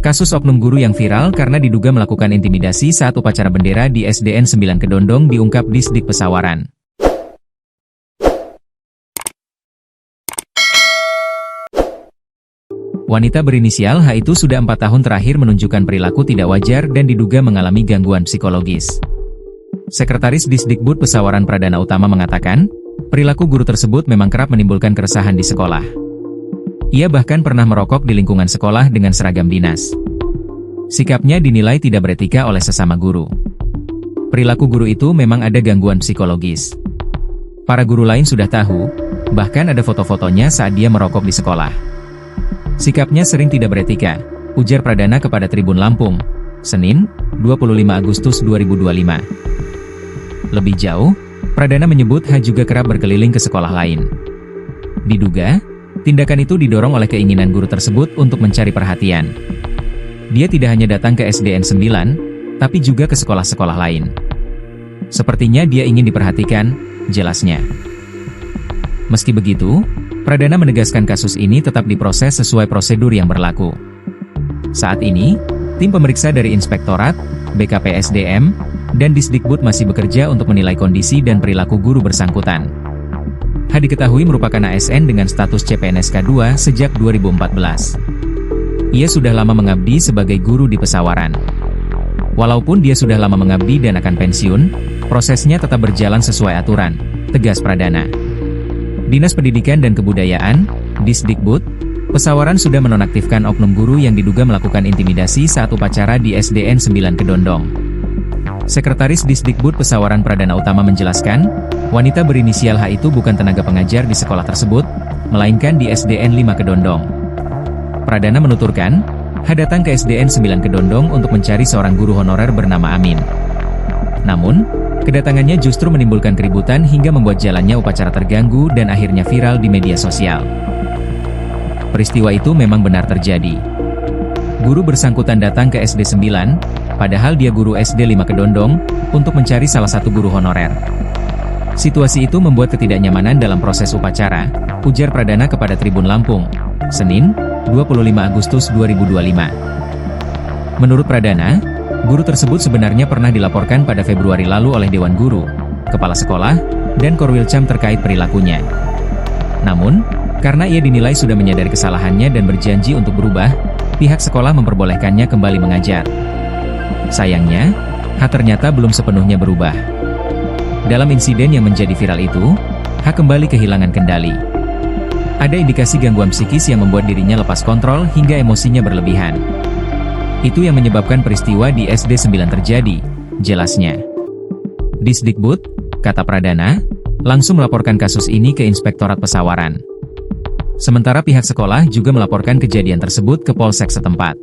Kasus oknum guru yang viral karena diduga melakukan intimidasi saat upacara bendera di SDN 9 Kedondong diungkap Disdik Pesawaran. Wanita berinisial H itu sudah 4 tahun terakhir menunjukkan perilaku tidak wajar dan diduga mengalami gangguan psikologis. Sekretaris Disdikbud Pesawaran Pradana Utama mengatakan, perilaku guru tersebut memang kerap menimbulkan keresahan di sekolah. Ia bahkan pernah merokok di lingkungan sekolah dengan seragam dinas. Sikapnya dinilai tidak beretika oleh sesama guru. Perilaku guru itu memang ada gangguan psikologis. Para guru lain sudah tahu, bahkan ada foto-fotonya saat dia merokok di sekolah. Sikapnya sering tidak beretika, ujar Pradana kepada Tribun Lampung, Senin, 25 Agustus 2025. Lebih jauh, Pradana menyebut H juga kerap berkeliling ke sekolah lain. Diduga, tindakan itu didorong oleh keinginan guru tersebut untuk mencari perhatian. Dia tidak hanya datang ke SDN 9, tapi juga ke sekolah-sekolah lain. Sepertinya dia ingin diperhatikan, jelasnya. Meski begitu, Pradana menegaskan kasus ini tetap diproses sesuai prosedur yang berlaku. Saat ini, tim pemeriksa dari Inspektorat, BKPSDM, dan Disdikbud masih bekerja untuk menilai kondisi dan perilaku guru bersangkutan. H diketahui merupakan ASN dengan status CPNS K2 sejak 2014. Ia sudah lama mengabdi sebagai guru di Pesawaran. Walaupun dia sudah lama mengabdi dan akan pensiun, prosesnya tetap berjalan sesuai aturan, tegas Pradana. Dinas Pendidikan dan Kebudayaan, Disdikbud, Pesawaran sudah menonaktifkan oknum guru yang diduga melakukan intimidasi saat upacara di SDN 9 Kedondong. Sekretaris Disdikbud Pesawaran Pradana Utama menjelaskan, wanita berinisial H itu bukan tenaga pengajar di sekolah tersebut, melainkan di SDN 5 Kedondong. Pradana menuturkan, H datang ke SDN 9 Kedondong untuk mencari seorang guru honorer bernama Amin. Namun, kedatangannya justru menimbulkan keributan hingga membuat jalannya upacara terganggu dan akhirnya viral di media sosial. Peristiwa itu memang benar terjadi. Guru bersangkutan datang ke SD 9, padahal dia guru SD 5 Kedondong, untuk mencari salah satu guru honorer. Situasi itu membuat ketidaknyamanan dalam proses upacara, ujar Pradana kepada Tribun Lampung, Senin, 25 Agustus 2025. Menurut Pradana, guru tersebut sebenarnya pernah dilaporkan pada Februari lalu oleh Dewan Guru, Kepala Sekolah, dan Korwilcam terkait perilakunya. Namun, karena ia dinilai sudah menyadari kesalahannya dan berjanji untuk berubah, pihak sekolah memperbolehkannya kembali mengajar. Sayangnya, H ternyata belum sepenuhnya berubah. Dalam insiden yang menjadi viral itu, H kembali kehilangan kendali. Ada indikasi gangguan psikis yang membuat dirinya lepas kontrol hingga emosinya berlebihan. Itu yang menyebabkan peristiwa di SD 9 terjadi, jelasnya. Disdikbud, kata Pradana, langsung melaporkan kasus ini ke Inspektorat Pesawaran. Sementara pihak sekolah juga melaporkan kejadian tersebut ke Polsek setempat.